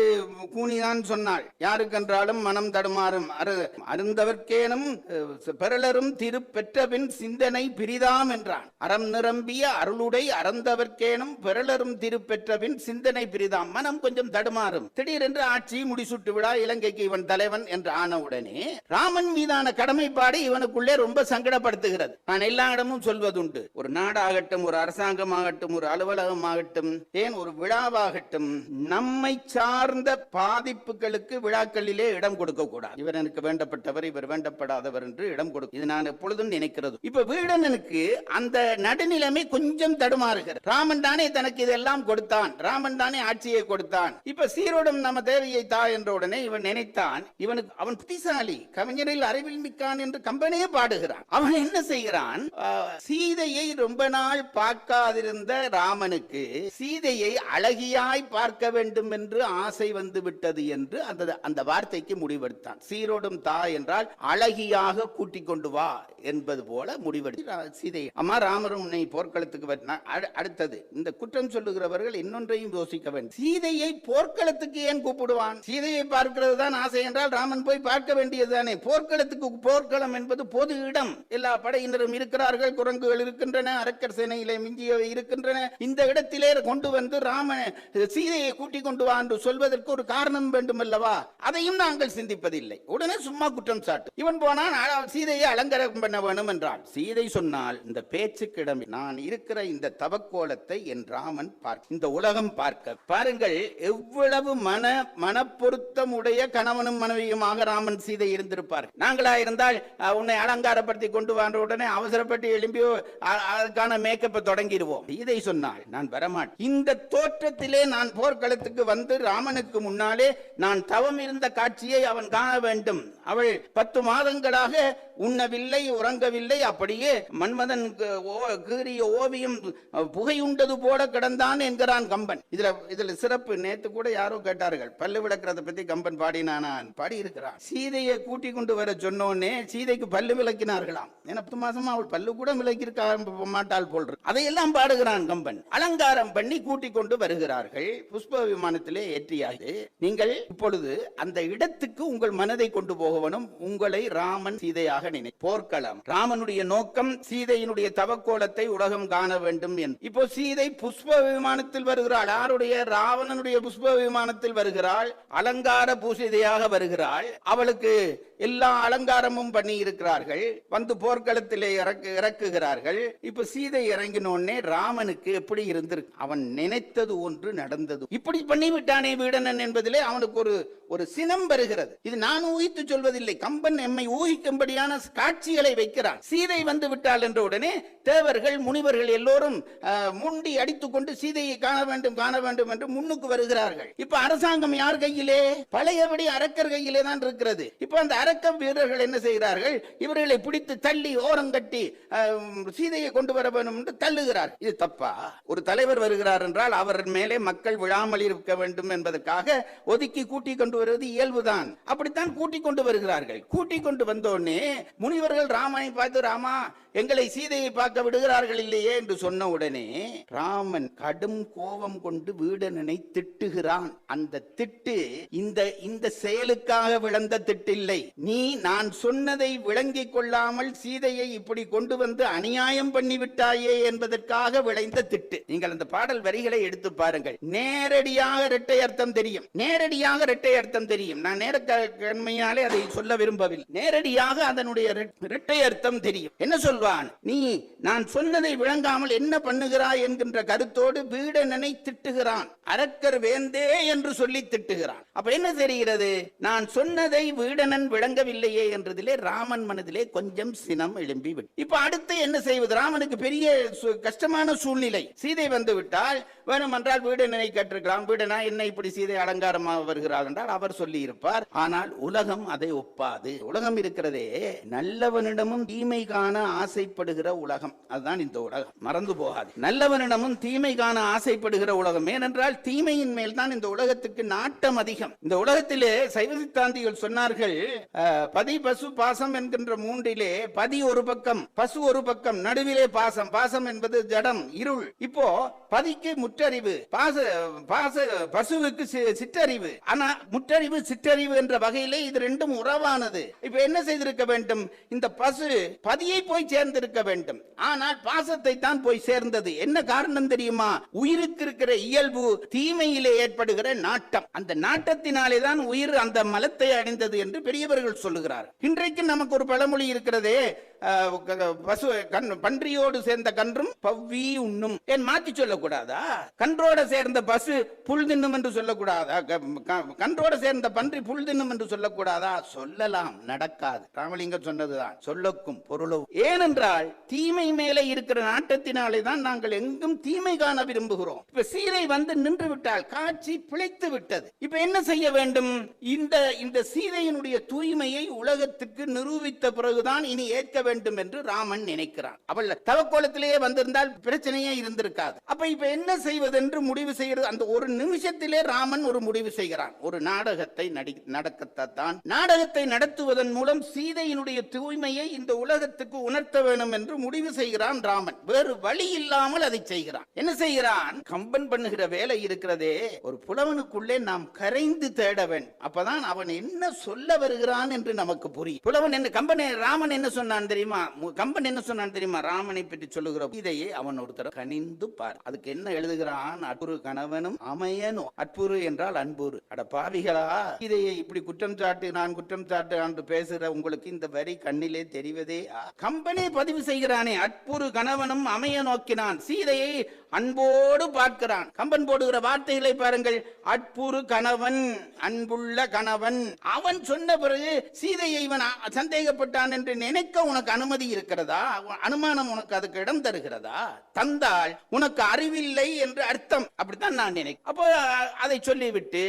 கூனிதான் சொன்னாள். யாருக்கென்றாலும் மனம் தடுமாறும். அருந்தவர்க்கேனும் பெறலரும் திரு பெற்றபின் சிந்தனை பிரிதாம் என்றான். அறம் நிரம்பிய அருளுடை அறந்தவர்க்கேனும் பெறலரும் திரு பெற்றபின் சிந்தனை பிரிதாம். மனம் கொஞ்சம் தடுமாறும். திடீரென்று ஆட்சி முடிசூட்டு விழா, இலங்கைக்கு இவன் தலைவன் என்று ஆன உடனே ராமன் மீதான கடமைப்பாடு இவனுக்குள்ளே ரொம்ப சங்கடப்படுத்துகிறது. நான் எல்லா இடமும் சொல்வதுண்டு. ஒரு நாடாகட்டும், ஒரு அரசாங்கம் ஆகட்டும், ஒரு அலுவலகம் ஆகட்டும், ஏன் ஒரு விழாவாகட்டும், நம்மை சார்ந்த பாதிப்புகளுக்கு விழாக்களிலே இடம் கொடுக்க கூடாது. இவர் எனக்கு வேண்டப்பட்டவர், இவர் வேண்டப்படாதவர் என்று இடம் கொடுக்கும். இது நான் எப்பொழுதும் நினைக்கிறது. இப்ப வீடனனுக்கு அந்த நடுநிலைமை கொஞ்சம் தடுமாறுகிறது. ராமன் தானே தனக்கு இதெல்லாம் கொடுத்தான், ராமன் தானே ஆட்சியை கொடுத்தான். இப்ப சீரோடும் நம்ம தேவையை தா என்ற உடனே இவன் நினைத்தான், இவனுக்கு அவன் புத்திசாலி, கவிஞரில் அறிவில் மிக்கான் என்று கம்பனே பாடுகிறான். அவன் என்ன செய்கிறான்? சீதையை ரொம்ப நாள் பார்க்காதிருந்த ராமனுக்கு சீதையை அழகியாய் பார்க்க வேண்டும் என்று ஆசை வந்து விட்டது என்று அந்த வார்த்தைக்கு முடிவெடுத்தான். சீரோடும் தா என்றால் அழகியாக கூட்டிக் கொண்டு வா என்பது போல முடிவெடுத்து சீதை, அம்மா ராமரும் உன்னை போர்க்களத்துக்கு அடுத்தது. இந்த குற்றம் சொல்லுகிறவர்கள் இன்னொன்றையும் யோசிக்க வேண்டும். சீதையை போர்க்களத்துக்கு ஏன் கூப்பிடுவான்? சீதையை பார்க்கிறது தான் ஆசை என்றால் ராமன் போய் பார்க்க வேண்டியதுதானே. போர்க்களத்துக்கு, போர்க்களம் என்பது பொது இடம். எல்லா படையினரும் இருக்கிறார்கள், குரங்குகள் இருக்கின்றன, அரக்கர் சேனையிலே மிஞ்சிய இருக்கின்றன. இந்த இடத்திலே கொண்டு வந்து ராமன் சீதையை கூட்டிக் கொண்டு வா என்று சொல்வதற்கு ஒரு காரணம் வேண்டும் அல்லவா? அதையும் நாங்கள் சிந்திப்பதில்லை. உடனே சும்மா குற்றம் சாட்டு. இவன் போனான் சீதையை அலங்காரம் பண்ண வேணும் என்றான். சீதை சொன்னால் இந்த பேச்சுக்கு இடம், நான் இருக்கிற இந்த தவக்கோலத்தை என் ராமன் பார்க்க, இந்த உலகம் பார்க்க. பாருங்கள் எவ்வளவு மனப்பொருத்தம் உடைய கணவனும் மனைவியுமாக ராமன் சீதை இருந்திருப்பார். இருப்பார். நாங்களா இருந்தால் உன்னை அலங்காரப்படுத்தி கொண்டு வந்த உடனே அவசரப்பட்டு எழும்பியோ அதுக்கான மேக்கப்பை தொடங்கிடுவோம். இதை சொன்னால் நான் வரமாட்டேன். இந்த தோற்றத்திலே நான் போர்க்களத்துக்கு வந்து ராமனுக்கு முன்னாலே நான் தவம் இருந்த காட்சியை அவன் காண வேண்டும். அவள் 10 மாதங்களாக உண்ணவில்லை, உறங்கவில்லை, அப்படியே மன்மதன் கீறிய ஓவியம் புகையுண்டது போல கிடந்தான் என்கிறான் கம்பன். இதுல சிறப்பு. நேத்து கூட யாரோ கேட்டார்கள், பல்லு விளக்கிறத பத்தி கம்பன் பாடினான். பாடி இருக்கிறான். சீதையை கூட்டி கொண்டு வர சொன்னோன்னே சீதைக்கு பல்லு விளக்கினார்களாம். 10 மாசமா அவள் பல்லு கூட விளக்கிருக்க மாட்டாள் போல். அதையெல்லாம் பாடுகிறான் கம்பன். அலங்காரம் பண்ணி கூட்டி கொண்டு வருகிறார்கள். புஷ்ப விமானத்திலே ஏற்றியாகி நீங்கள் இப்பொழுது அந்த இடத்துக்கு உங்கள் மனதை கொண்டு போகணும். உங்களை ராமன் சீதையாக நினை. போர்க்களம். ராமனுடைய நோக்கம் சீதையினுடைய தவக்கோலத்தை உலகம் காண வேண்டும் என்று. இப்போ சீதை புஷ்ப விமானத்தில் வருகிறாள். யாருடைய? ராவணனுடைய புஷ்ப விமானத்தில் வருகிறாள். அலங்கார பூசிதையாக வருகிறாள். அவளுக்கு எல்லா அலங்காரமும் பண்ணி இருக்கிறார்கள். வந்து போர்க்களத்திலே இறக்குகிறார்கள். இப்ப சீதை இறங்கினோடனே ராமனுக்கு எப்படி இருந்திருக்கு? அவன் நினைத்தது ஒன்று நடந்தது. இப்படி பண்ணிவிட்டானே வீடனன் என்பதிலே அவனுக்கு ஒரு சினம் வருகிறது. இது நான் ஊகித்து சொல்வதில்லை. கம்பன் எம்மை ஊகிக்கும்படியான காட்சிகளை வைக்கிறான். சீதை வந்து விட்டாள் என்ற உடனே தேவர்கள் முனிவர்கள் எல்லோரும் முண்டி அடித்துக் கொண்டு சீதையை காண வேண்டும் என்று முன்னுக்கு வருகிறார்கள். இப்ப அரசாங்கம் யார் கையிலே? பழையபடி அரக்கர் கையிலே தான் இருக்கிறது. இப்ப அந்த அரக்க வீரர்கள் என்ன செய்கிறார்கள்? இவர்களை பிடித்து தள்ளி ஓரங்கட்டி சீதையை கொண்டு வர வேண்டும் என்று தள்ளுகிறார். இது தப்பா? ஒரு தலைவர் வருகிறார் என்றால் அவர் மேலே மக்கள் விழாமல் இருக்க வேண்டும் என்பதற்காக ஒதுக்கி கூட்டி கொண்டு வருவது இயல்புதான். அப்படித்தான் கூட்டி கொண்டு வருகிறார்கள். கூட்டி கொண்டு வந்தோடனே முனிவர்கள் ராமனை பார்த்து, ராமா எங்களை சீதையை பார்க்க விடுகிறார்கள் இல்லையே என்று சொன்ன உடனே ராமன் கடும் கோபம் கொண்டு வீடனனை திட்டுகிறான். அந்த திட்டு இந்த செயலுக்காக விளந்த திட்டில்லை. நீ நான் சொன்னதை விளங்கிக் கொள்ளாமல் சீதையை இப்படி கொண்டு வந்து அநியாயம் பண்ணிவிட்டாயே என்பதற்காக விளைந்த திட்டு. நீங்கள் அந்த பாடல் வரிகளை எடுத்து பாருங்கள். நேரடியாக இரட்டை அர்த்தம் தெரியும். நான் நேரக்கண்மையாலே அதை சொல்ல விரும்பவில்லை. நேரடியாக அதனுடைய இரட்டை அர்த்தம் தெரியும். என்ன சொல்வான்? நீ நான் சொன்னதை விளங்காமல் என்ன பண்ணுகிறாய் என்கின்ற கருத்தோடு வீடனனை திட்டுகிறான். அரக்கர் வேந்தே என்று சொல்லி திட்டுகிறான். அப்ப என்ன தெரிகிறது? நான் சொன்னதை வீடனன் விளங்கவில்லையே என்றதிலே ராமன் மனதிலே கொஞ்சம் சினம் எழும்பி விட்டு. இப்ப அடுத்து என்ன செய்வது? ராமனுக்கு பெரிய கஷ்டமான சூழ்நிலை. சீதை வந்து விட்டால் வேணுமென்றால் வீடனனை கேட்டிருக்கலாம். வீடனா என்ன இப்படி சீதை அலங்காரமாக வருகிறாள் என்றால் அவர் சொல்லி இருப்பார். ஆனால் உலகம் அதை ஒப்பாது. உலகம் இருக்கிறதே நல்லவனிடமும் தீமை காண ஆசைப்படுகிற உலகம். அதுதான் இந்த உலகம். மறந்து போகாது. நல்லவனிடமும் தீமை காண ஆசைப்படுகிற உலகம். ஏனென்றால் தீமையின் மேல் தான் இந்த உலகத்துக்கு நாட்டம் அதிகம். இந்த உலகத்திலே சைவ சித்தாந்திகள் சொன்னார்கள், பதி பசு பாசம் என்கின்ற மூன்றிலே பதி ஒரு பக்கம், பசு ஒரு பக்கம், நடுவிலே பாசம். பாசம் என்பது ஜடம், இருள். இப்போ பதிக்கு முற்றறிவு, பசுவுக்கு சிற்றறிவு. ஆனா முற்றறிவு சிற்றறிவு என்ற வகையிலே இது ரெண்டும் உறவானது. இப்ப என்ன செய்திருக்க வேண்டும்? இந்த பசு பதியை போய் சேர்ந்திருக்க வேண்டும். ஆனால் பாசத்தை தான் போய் சேர்ந்தது. என்ன காரணம் தெரியுமா? உயிருக்கு இருக்கிற இயல்பு தீமையிலே ஏற்படுகிற நாட்டம். அந்த நாட்டத்தினாலே தான் உயிர் அந்த மலத்தை அடைந்தது என்று பெரியவர்கள் சொல்லுகிறார். இன்றைக்கு நமக்கு ஒரு பழமொழி இருக்கிறதே, பசு பன்றியோடு சேர்ந்த கன்றும் பவ்வி உண்ணும். ஏன் மாற்றி சொல்லக்கூடாதா? கன்றோட சேர்ந்த பசு புல் தின்னும் என்று சொல்லக்கூடாதா? கன்றோட சேர்ந்த பன்றி புல் தின்னும் என்று சொல்லக்கூடாதா? சொல்லலாம், நடக்காது. ராமலிங்கம் சொன்னதுதான் சொல்லக்கும் பொருளும். ஏனென்றால் தீமை மேலே இருக்கிற நாட்டத்தினாலே தான் நாங்கள் எங்கும் தீமை காண விரும்புகிறோம். இப்ப சீதை வந்து நின்று விட்டால் காட்சி பிழைத்து விட்டது. இப்ப என்ன செய்ய வேண்டும்? இந்த சீதையினுடைய தூய்மையை உலகத்துக்கு நிரூபித்த பிறகுதான் இனி ஏற்க வேண்டும் என்று ராமன் நினைக்கிறான். அவள் தவக்கோலத்திலேயே வந்திருந்தால் பிரச்சனையே இருந்திருக்காது. அப்ப இப்ப என்ன செய்வது என்று முடிவு செய்கிறது. அந்த ஒரு நிமிஷத்திலே ராமன் ஒரு முடிவு செய்கிறான். ஒரு நாடகத்தை நடக்கத்தான். நாடகத்தை நடத்துவதன் மூலம் சீதையினுடைய தூய்மையை இந்த உலகத்துக்கு உணர்த்த வேண்டும் என்று முடிவு செய்கிறான் ராமன். வேறு வழி இல்லாமல் அதை செய்கிறான். என்ன செய்கிறான்? கம்பன் பண்ணுகிற வேலை இருக்கிறதே, ஒரு புலவனுக்குள்ளே நாம் கரைந்து தேட வேண்டும். அப்பதான் அவன் என்ன சொல்ல வருகிறான் என்று நமக்கு புரியும். புலவன் என்ன, கம்பன் ராமன் என்ன சொன்னான் தெரியுமா? கம்பன் என்ன சொன்னான் தெரியுமா? ராமனை பற்றி சொல்லுகிற இதையே அவன் ஒருத்தர் கனிந்து பார். அதுக்கு என்ன எழுதுகிறான்? அற்புரு கணவனும் அமையனோ. அற்புரு என்றால் அன்புரு. அட பாவிகளா, இதையே இப்படி குற்றம் சாட்டு நான் குற்றம் சாட்டு என்று பேசுற உங்களுக்கு இந்த வரி கண்ணிலே தெரிவதே. கம்பனே பதிவு செய்கிறானே, அற்புரு கணவனும் அமைய நோக்கினான், சீதையை அன்போடு பார்க்கிறான். கம்பன் போடுகிற வார்த்தைகளை பாருங்கள். அற்புரு கணவன், அன்புள்ள கணவன். அவன் சொன்ன பிறகு சீதையை இவன் சந்தேகப்பட்டான் என்று நினைக்க உனக்கு அனுமதி இருக்கிறதா? அனுமானம் உனக்கு அதுக்கு இடம் தருகிறதா? தந்தால் உனக்கு அறிவில்லை என்று அர்த்தம். அப்படித்தான் நான் நினைக்கிறேன். அப்போ அதை சொல்லிவிட்டு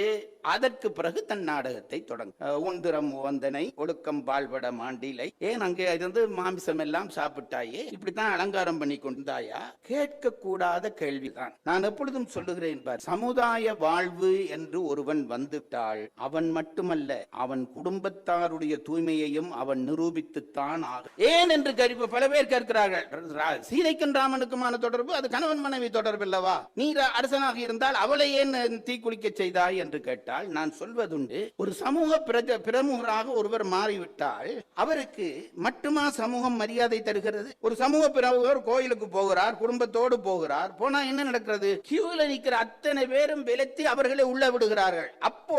அதற்கு பிறகு தன் நாடகத்தை தொடங்க. உந்திரம் வந்தனை ஒழுக்கம் பால்பட மாண்டிலை. ஏன் அங்கே இருந்து மாமிசம் எல்லாம் சாப்பிட்டாயே, இப்படித்தான் அலங்காரம் பண்ணி கொண்டாயா? கேட்க கூடாத கேள்விதான். நான் எப்பொழுதும் சொல்லுகிறேன் பார், சமுதாய வாழ்வு என்று ஒருவன் வந்துவிட்டால் அவன் மட்டுமல்ல, அவன் குடும்பத்தாருடைய தூய்மையையும் அவன் நிரூபித்துத்தான் ஆகும். ஏன் என்று பல பேர் கேட்கிறார்கள். சீதைக்கும் ராமனுக்குமான தொடர்பு அது கணவன் மனைவி தொடர்பு அல்லவா? நீ அரசனாக இருந்தால் அவளை ஏன் தீக்குளிக்க செய்தாய் என்று கேட்டால் நான் சொல்வதுண்டு, ஒரு சமூக பிரமுகராக ஒருவர் மாறிவிட்டால் அவருக்கு மட்டுமா சமூகம் மரியாதை தருகிறது? ஒரு சமூக பிரமுகர் கோயிலுக்கு போகிறார், குடும்பத்தோடு போகிறார். போனா என்ன நடக்கிறது? கியூல நிற்கிற அத்தனை பேரும் விலத்தி அவர்களை உள்ள விடுகிறார்கள். அப்போ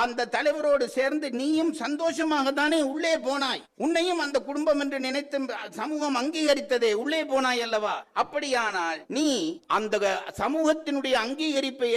அந்த தலைவரோடு சேர்ந்து நீயும் சந்தோஷமாக தானே உள்ளே போனாய். உன்னையும் அந்த குடும்பம் என்று நினைத்து சமூகம் அங்கீகரித்ததே, உள்ளே போனாய் அல்லவா? அப்படியானால் நீ அந்த சமூகத்தினுடைய அங்கீகரிப்பை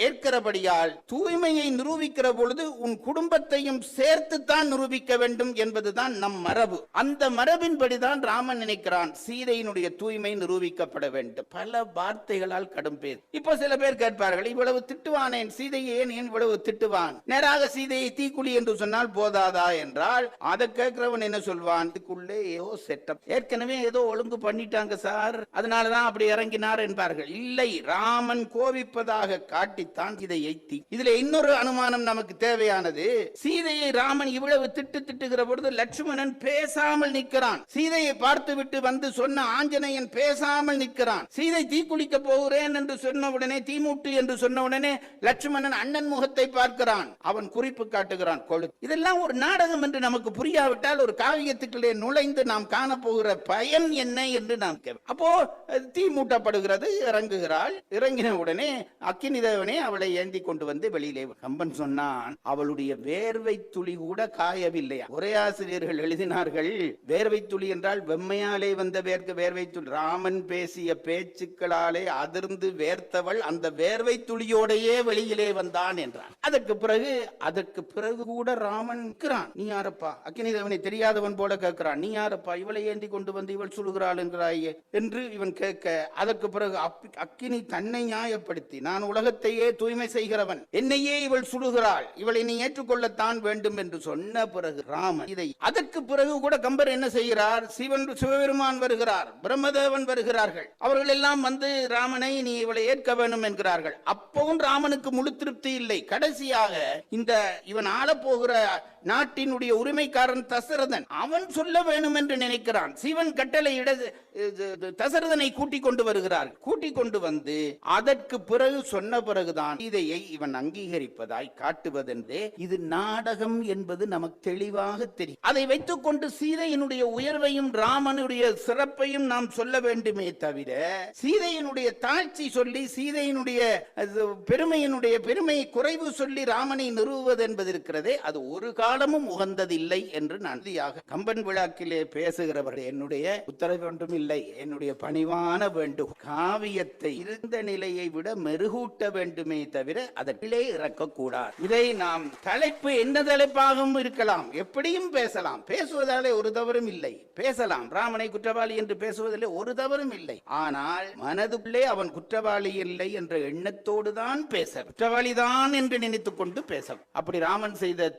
ஏற்கிறபடியால் தூய்மையை நிரூபிக்கிற பொழுது உன் குடும்பத்தையும் சேர்த்துத்தான் நிரூபிக்க வேண்டும் என்பதுதான் நம் மரபு. அந்த மரபின்படிதான் ராமன் நினைக்கிறான் சீதையினுடைய தூய்மை நிரூபிக்கப்பட வேண்டும். பல வார்த்தைகளால் கடும் பேர். இப்போ சில பேர் கேட்பார்கள், இவ்வளவு திட்டுவானேன் சீதையை ஏன் இவ்வளவு திட்டுவான்? நேராக சீதையை தீக்குழி என்று சொன்னால் போதாதா என்றால் அதை கேட்கிறவன் என்ன சொல்வான்? இதுக்குள்ளே ஏதோ செட்டப், ஏற்கனவே ஏதோ ஒழுங்கு பண்ணிட்டாங்க சார், அதனாலதான் அப்படி இறங்கினார் என்பார்கள். இல்லை, ராமன் கோபிப்பதாக காட்டித்தான் இதை எய்தி. இதுல இன்னொரு அனுமானம் நமக்கு தேவையானது. சீதையை ராமன் இவ்வளவு திட்டுகிற பொழுது லட்சுமணன் பேசாமல் நிற்கிறான். சீதையை பார்த்து விட்டு வந்து சொன்ன ஆஞ்சநேயன் பேசாமல் நிற்கிறான். சீதை தீக்குளிக்க போகிறேன் என்று சொன்ன உடனே, தீமூட்டு என்று சொன்ன உடனே லட்சுமணன் அண்ணன் முகத்தை பார்க்கிறான். அவன் குறிப்பு காட்டுகிறான், கொழு. இதெல்லாம் ஒரு நாடகம் என்று நமக்கு புரியாவிட்டால் ஒரு காவியத்துக்குள்ளே நுழைந்து நாம் காணப்போகிற பயன் என்ன என்று நாம் அப்போ தீ மூட்டப்படுகிறது, இறங்குகிறாள். இறங்கின உடனே அக்கினி தேவனே அவளை ஏந்தி கொண்டு வந்து வெளியிலே. கம்பன் சொன்னான், அவளுடைய வேர்வை துளி கூட காயவில்லையா? ஒரே ஆசிரியர்கள் எழுதினார்கள், வேர்வை துளி என்றால் வெம்மையாலே வந்த வேர்வை துளி. ராமன் பேசிய பேச்சுக்களாலே அதிர்ந்து வேர்த்தவள் அந்த வேர்வை துளியோடையே வெளியிலே வந்தான் என்றான். அதற்கு பிறகு கூட ராமன் இருக்கிறான். நீ யாரப்பா? அக்கினி தேவனை தெரியாதவன் போல கேட்கிறான். நீ யாரப்பா? இவளை ஏந்தி கொண்டு வந்து இவள் சுடுகிறாள் என்கிறாயே என்று இவன் கேட்க, அதற்கு பிறகு அக்கினி தன்னை நியாயப்படுத்தி, நான் உலகத்தையே தூய்மை செய்கிறவன், என்னையே இவள் சுடுகிறாள், இவளை நீ ஏற்றுக்கொள்ளத்தான் வேண்டும் என்று சொன்ன பிறகு ராமன் இதை. அதற்கு பிறகு கூட கம்பர் என்ன செய்கிறார்? சிவபெருமான் வருகிறார், பிரம்மதேவன் வருகிறார்கள். அவர்கள் எல்லாம் வந்து ராமனை நீ இவளை ஏற்க வேண்டும் என்கிறார்கள். அப்பவும் ராமனுக்கு முழு திருப்தி இல்லை. கடைசியாக இந்த இவன் ஆளப்போகிற நாட்டினுடைய உரிமைக்காரன் தசரதன், அவன் சொல்ல வேண்டும் என்று நினைக்கிறான். சிவன் கட்டளை தசரதனை கூட்டிக் கொண்டு வருகிறார். கூட்டிக் கொண்டு வந்து அதற்கு பிறகு சொன்ன பிறகுதான் இதையை இவன் அங்கீகரிப்பதாய் காட்டுவதென்றே இது நாடகம் என்பது நமக்கு தெளிவாக தெரியும். அதை வைத்துக் கொண்டு சீதையினுடைய உயர்வையும் ராமனுடைய சிறப்பையும் நாம் சொல்ல வேண்டுமே தவிர, சீதையினுடைய தாழ்ச்சி சொல்லி சீதையினுடைய பெருமை குறைவு சொல்லி ராமனை நிறுவுவது என்பது இருக்கிறதே, அது ஒரு காலமும் உகந்ததில்லை என்று நான் கம்பன் விழாக்கிலே பேசுகிறவர்கள் என்னுடைய உத்தரவு ஒன்றும் இல்லை, என்னுடைய பணிவான வேண்டும். காவியத்தை இருந்த நிலையை விட மெருகூட்ட வேண்டுமே தவிர அதற்கிலே இறக்கக்கூடாது. இதை நாம் தலைப்பு என்ன தலைப்பாகவும் இருக்கலாம், எப்படியும் பேசலாம். பேசுவதாலே ஒரு தவறும் இல்லை, பேசலாம். ராமனை குற்றவாளி என்று பேசுவதிலே ஒரு தவறும் இல்லை. ஆனால் மனதுக்குள்ளே அவன் குற்றவாளி இல்லை என்ற எண்ணத்தோடு தான் பேச, குற்றவாளிதான் என்று நினைத்துக் கொண்டு பேச. அப்படி ராமன் செய்த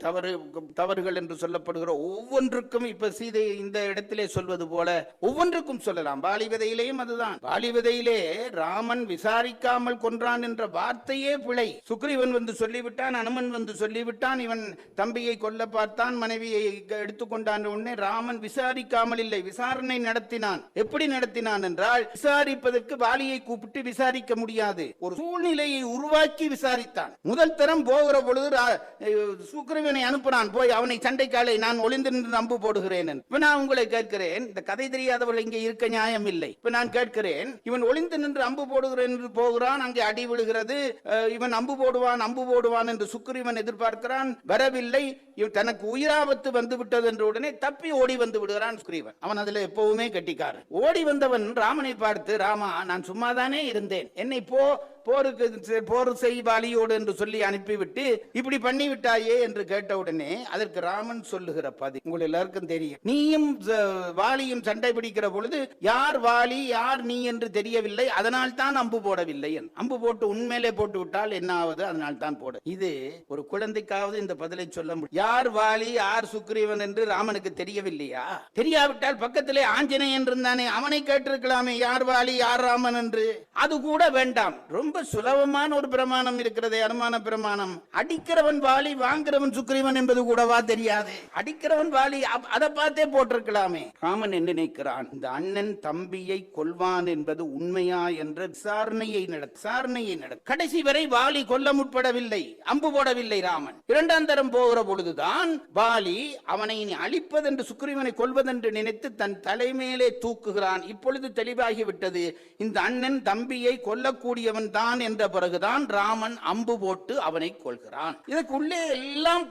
தவறுகள் என்று சொல்லப்படுகிற ஒவ்வொன்றுக்கும், இப்ப சீதை இந்த இடத்திலே சொல்வது போல ஒவ்வொன்றுக்கும் சொல்லலாம். பாலிவதையிலேயும் அதுதான். பாலிவதையிலே ராமன் விசாரிக்காமல் கொன்றான் என்ற வார்த்தையே பிழை. சுக்ரீவன் வந்து சொல்லிவிட்டான், அனுமன் வந்து சொல்லிவிட்டான், இவன் தம்பியை கொல்ல பார்த்தான், மனைவியை எடுத்துக்கொண்டான். உடனே ராமன் விசாரிக்காமல் இல்லை, விசாரணை நடத்தினான். எப்படி நடத்தினான் என்றால், விசாரிப்பதற்கு வாலியை கூப்பிட்டு விசாரிக்க முடியாது, ஒரு சூழ்நிலையை உருவாக்கி விசாரித்தான். முதல் தரம் போகிற பொழுது சுக்கிரீவனை அனுப்பினான், போய் அவனை சண்டைக்காலை நான் ஒளிந்து நின்று அம்பு போடுகிறேன். இப்ப நான் உங்களை கேட்கிறேன், இந்த கதை தெரியாதவர்கள் இங்கே இருக்க நியாயம் இல்லை. இப்ப நான் கேட்கிறேன், இவன் ஒளிந்து நின்று அம்பு போடுகிறேன் என்று போகிறான், அங்கே அடி விழுகிறது, இவன் அம்பு போடுவான் என்று சுக்கிரீவன் எதிர்பார்க்கிறான், வரவில்லை. தனக்கு உயிராபத்து வந்து விட்டது என்ற உடனே தப்பி ஓடி வந்து விடுகிறான் சுக்கிரீவன். அவன் அதுல எப்பவுமே கெட்டிக்காரன். ஓடி வந்தவன் ராமனை பார்த்து, ராமா நான் சும்மாதானே இருந்தேன், என்னை போர் செய் வாலியோடு என்று சொல்லி அனுப்பிவிட்டு இப்படி பண்ணிவிட்டாயே என்று கேட்டவுடனே அதற்கு ராமன் சொல்லுகிற பதில் உங்கள் எல்லாருக்கும் தெரியும். நீயும் வாலியும் சண்டை பிடிக்கிற பொழுது யார் வாலி யார் நீ என்று தெரியவில்லை, அதனால் தான் அம்பு போடவில்லை. அம்பு போட்டு உண்மையிலே போட்டு விட்டால் என்ன ஆவது, அதனால் தான் போட. இது ஒரு குழந்தைக்காவது இந்த பதிலை சொல்ல முடியும். யார் வாலி யார் சுக்கிரீவன் என்று ராமனுக்கு தெரியவில்லையா? தெரியாவிட்டால் பக்கத்திலே ஆஞ்சநேயன் இருந்தானே, அவனை கேட்டிருக்கலாமே யார் வாலி யார் ராமன் என்று. அது கூட வேண்டாம். ரொம்ப சுலபமான ஒரு பிரமாணம் இருக்கிறதே, அனுமான பிரமாணம். அடிக்கிறவன் வாலி வாங்குறவன் சுக்கிரீவன் என்பது கூடவா தெரியாது? அடிக்கிறவன் வாலி, அதை பார்த்தே போட்டிருக்கலாமே. ராமன் என்ன நினைக்கிறான், இந்த அண்ணன் தம்பியை கொல்வான் என்பது உண்மையா என்ற விசாரணையை நடத்த கடைசி வரை வாலி கொல்ல முற்படவில்லை, அம்பு போடவில்லை ராமன். இரண்டாம் தரம் போகிற பொழுதுதான் வாலி அவனை அழிப்பதென்று சுக்கிரீவனை கொல்வதென்று நினைத்து தன் தலைமையிலே தூக்குகிறான். இப்பொழுது தெளிவாகிவிட்டது, இந்த அண்ணன் தம்பியை கொல்லக்கூடியவன் தான் என்ற பிறகுதான் ராமன் அம்பு போட்டு அவனை கொள்கிறான். இதற்குள்ளே எல்லாம்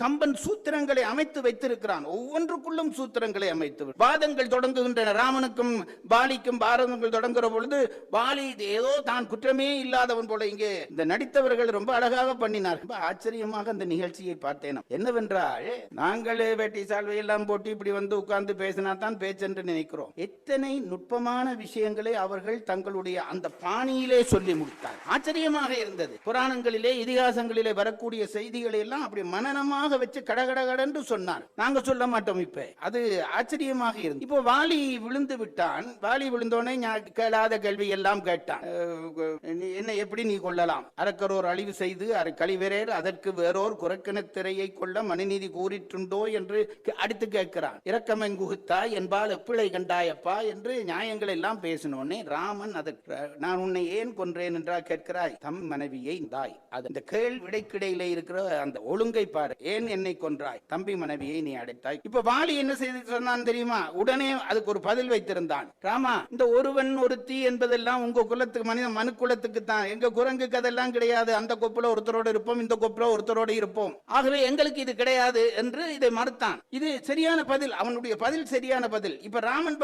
கம்பன் சூத்திரங்களை அமைத்து வைத்திருக்கிறான். ஒவ்வொன்றுக்குள்ளும் சூத்திரங்களை அமைத்து வாதங்கள் தொடங்குகின்றன. ராமனுக்கும் பாலிக்கும் பாரதங்கள் தொடங்குற பொழுது பாலி ஏதோ தான் குற்றமே இல்லாதவன் போல. இங்கே இந்த நடித்தவர்கள் ரொம்ப அழகாக பண்ணினார். ரொம்ப ஆச்சரியமாக அந்த நிகழ்ச்சியை பார்த்தேன். என்னவென்றால், நாங்கள் வேட்டி சால்வை எல்லாம் போட்டு இப்படி வந்து உட்கார்ந்து பேசினா தான் பேச்சென்று நினைக்கிறோம். எத்தனை நுட்பமான விஷயங்களை அவர்கள் தங்களுடைய அந்த பாணியிலே சொல்லி முடித்தார். ஆச்சரியமாக இருந்தது. புராணங்களிலே இதிகாசங்களிலே வரக்கூடிய செய்திகளை எல்லாம் அப்படி மனனமாக வச்சு கடகடகடென்று சொன்னார். நாங்க சொல்ல மாட்டோம். இப்ப அது ஆச்சரியமாக இருந்தது. இப்போ வாலி விழுந்து விட்டான். வாலி விழுந்தோடனே கேளாத கேள்வி எல்லாம் கேட்டான். என்ன எப்படி நீ கொள்ளலாம்? அரக்கரோர் அழிவு செய்து கழிவரேர் அதற்கு வேறோர் குரக்கின திரையை கொள்ள மனுநீதி கூறிட்டுண்டோ என்று அடுத்து கேட்கிறான். இரக்கமெங்குகுத்தா என்பால் எப்பிழை கண்டாயப்பா என்று நியாயங்கள் எல்லாம் பேசினோடனே ராமன் அதற்கு, நான் உன்னை ஏன் கொன்றேன் என்றால் கேட்கிறாய், தம் மனைவியை தாய். அந்த கேள்வி விடைக்கிடையிலே இருக்கிற அந்த ஒழுங்கை பாரு. ஏன் என்னை கொன்றாய்? தம்பி மனைவியை நீ அடைத்தாய். இப்ப வாலி என்ன செய்து சொன்னான் தெரியுமா? உடனே அதுக்கு ஒரு பதில் வைத்திருந்தான். ராமா, இந்த ஒருவன் ஒருத்தி என்பதெல்லாம் உங்க குலத்துக்கு, மனு குலத்துக்கு தான். எங்க குரங்குக்கு அதெல்லாம் கிடையாது. அந்த கொப்புல ஒருத்தரோடு இருப்போம், இந்த கொப்புல ஒருத்தரோடு இருப்போம். ஆகவே எங்களுக்கு இது கிடையாது என்று இதை மறுத்தான். இது சரியான பதில், அவனுடைய பதில் சரியான பதில். இப்ப ராமன்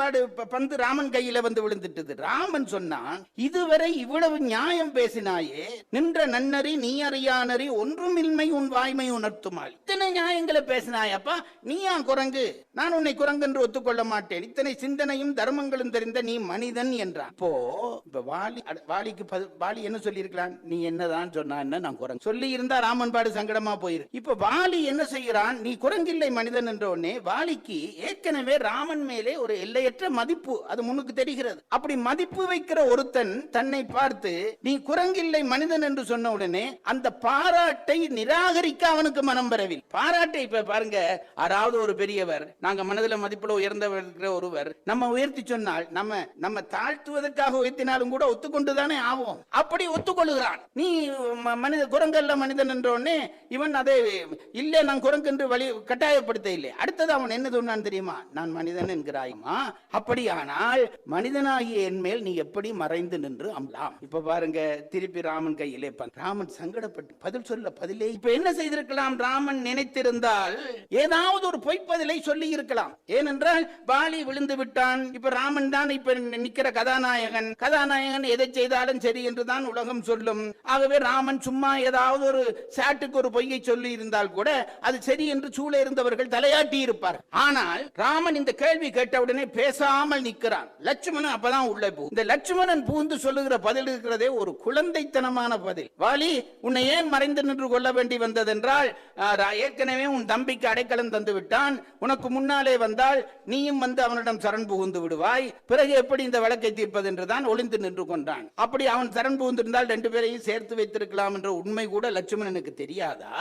பந்து ராமன் கையில வந்து விழுந்துட்டது. ராமன் சொன்னான், இதுவரை இவ்வளவு நியாயம் பேசினாயே, நின்ற நன்னறி நீ அறியானறி ஒன்றுமின்மை உன் வாய்மை உணர்த்துமாள். இத்தனை நியாயங்களை பேசினாயப்பா, நீயா குரங்கு? நான் உன்னை குரங்கு என்று ஒத்துக்கொள்ள மாட்டேன். இத்தனை சிந்தனையும் தர்மங்களும் தெரிந்த நீ மனிதன் என்றான். இப்ப வாலி என்ன சொல்லி இருக்கலாம்? நீ என்னதான் சொன்னா என்ன, நான் குரங்கு சொல்லி இருந்தா ராமன் பாடு சங்கடமா போயிருக்கு. இப்ப வாலி என்ன செய்கிறான்? நீ குரங்கில்லை மனிதன் என்ற உடனே வாலிக்கு ஏற்கனவே ராமன் மேலே ஒரு எல்லையற்ற மதிப்பு அது முன்னுக்கு தெரிகிறது. அப்படி மதிப்பு வைக்கிற ஒருத்தன் தன்னை பார்த்து நீ குரங்கில்லை மனிதன் என்று சொன்ன உடனே அந்த பாராட்டை நிராகரிக்க அவனுக்கு மனம் வரவில்லை. பாராட்டை இப்ப பாருங்க, யாராவது ஒரு பெரியவர், நாங்க மனதில் மதிப்புல உயர்ந்தவர் ஒருவர் நம்ம உயர்த்தி சொன்னால், நம்ம தாழ்த்துவதற்காக உயர்த்தினாலும் கூட ஒத்துக்கொண்டுதானே ஆவோம். அப்படி ஒத்துக்கொள்கிறான். நீ மனித குரங்கல்ல மனிதன் என்ற உடனே இவன் அதை இல்ல நான் குரங்கு என்று வழி கட்டாயப்படுத்த இல்லை. அடுத்தது அவன் என்ன சொன்னான் தெரியுமா? நான் மனிதன் என்கிறாயுமா? அப்படியானால் மனிதனாகிய என் மேல் நீ எப்படி மறைந்து நின்று அம்பலாம்? இப்ப பாருங்க, திருப்பி ராமன் கையிலே ராமன் சங்கடப்பட்டு பதில் சொல்ல பதிலே. இப்ப என்ன செய்திருக்கலாம்? ராமன் நினைத்திருந்தால் ஏதாவது ஒரு பொய்ப்பதிலை சொல்லி இருக்கலாம். ஏனென்றால் வாலி விழுந்து விட்டான். இப்ப ராமன் தான் இப்ப நிக்கிற கதாநாயகன் எதை செய்தாலும் சரி என்றுதான் உலகம் சொல்லும். ஆகவே ராமன் சும்மா ஏதாவது ஒரு சாட்டுக்கு ஒரு பொய்யை சொல்லி இருந்தால் கூட அது சரி என்று சூழ இருந்தவர்கள் தலையாட்டி இருப்பார். ஆனால் ராமன் இந்த கேள்வி கேட்டவுடனே பேசாமல் நிற்கிறான். லட்சுமணன் அப்பதான் உள்ளே போ. இந்த லட்சுமணன் பூந்து சொல்லுகிற பதில் இருக்கிறதே பதிலே ஒரு குழந்தைத்தனமான பதில். வாலி, உன்னை ஏன் மறைந்து நின்று கொள்ள வேண்டி வந்ததென்றால், ஏற்கனவே உன் தம்பிக்கு அடைக்கலம் தந்து விட்டான், உனக்கு முன்னாலே வந்தால் நீயும் வந்து அவனிடம் சரண் புகுந்து விடுவாய், பிறகு எப்படி இந்த வழக்கை தீர்ப்பது என்றுதான் ஒளிந்து நின்று கொண்டான். அப்படி அவன் சரண் புகுந்திருந்தால் 2 பேரையும் சேர்த்து வைத்திருக்கலாம் என்ற உண்மை கூட லட்சுமணனுக்கு தெரியாதா?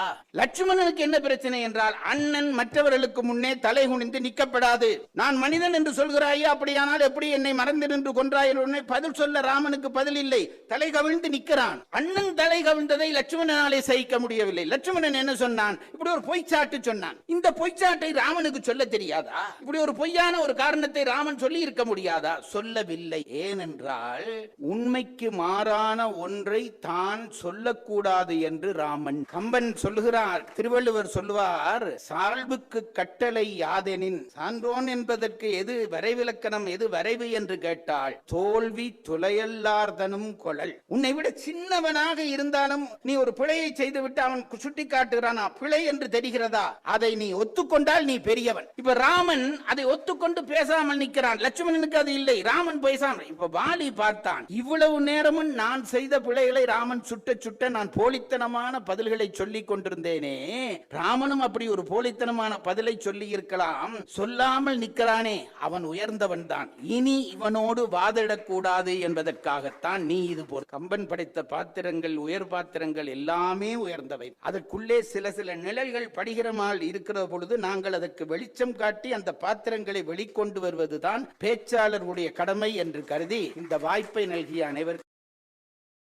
லட்சுமணனுக்கு என்ன பிரச்சனை என்றால், அண்ணன் மற்றவர்களுக்கு முன்னே தலை குனிந்து நிற்கப்படாது. நான் மனிதன் என்று சொல்கிறாயே, அப்படியானால் எப்படி என்னை மறந்து நின்று கொன்றாய் என்று பதில் சொல்ல ராமனுக்கு பதில் இல்லை. தலை கவிழ்ந்து நிற்கிறான். அண்ணன் தலை கவிழ்ந்ததை லட்சுமணனாலே சகிக்க முடியவில்லை. லட்சுமணன் என்ன சொன்னான்? இப்படி ஒரு பொய்ச்சாட்டு சொன்னான். இந்த பொய்ச்சாட்டை ராமனுக்கு சொல்ல தெரியாதா? இப்படி ஒரு பொய்யான ஒரு காரணத்தை ராமன் சொல்லி இருக்க முடியாதா? சொல்லவில்லை. ஏனென்றால் உண்மைக்கு மாறான ஒன்றை தான் சொல்லக்கூடாது என்று ராமன். கம்பன் சொல்லுகிறார், திருவள்ளுவர் சொல்லுவார், சால்புக்கு கட்டளை யாதெனின், சான்றோன் என்பதற்கு எது வரைவிலக்கணம், எது வரைவு என்று கேட்டால், தோல்வி துளையல்லார்தனும் கொளல். உன்னை விட சின்னவனாக இருந்தாலும் நீ ஒரு பிழையை செய்துவிட்டு அவன் சுட்டி காட்டுகிறானா, பிழை என்று தெரிகிறதா, அதை நீ ஒத்துக்கொண்டால் நீ பெரியவன். இப்ப ராமன் அதை ஒத்துக்கொண்டு பேசாமல் நிற்கிறான். லட்சுமணனுக்கு அது இல்லை. ராமன் பேசாமல். இப்ப வாலி பார்த்தான், இவ்வளவு நேரமும் நான் செய்த பிழைகளை ராமன் சுட்ட சுட்ட நான் போலித்தனமான பதில்களை சொல்லிக் கொண்டிருந்தேனே, ராமனும் அப்படி ஒரு போலித்தனமான பதிலை சொல்லி இருக்கலாம். சொல்லாமல் நிற்கிறானே, அவன் உயர்ந்தவன் தான், இனி இவனோடு வாதிடக்கூடாது என்பதற்காகத்தான் நீ இது போல். கம்பன் படைத்த பாத்திரங்கள், உயர் பாத்திரங்கள் எல்லாமே உயர்ந்தவை. அதற்குள்ளே சில சில நிழல்கள் படிகிறமால் இருக்கிற பொழுது நாங்கள் அதற்கு வெளிச்சம் காட்டி அந்த பாத்திரங்களை வெளிக்கொண்டு வருவதுதான் பேச்சாளர்களுடைய கடமை என்று கருதி இந்த வாய்ப்பை நல்கிய அனைவருக்கும்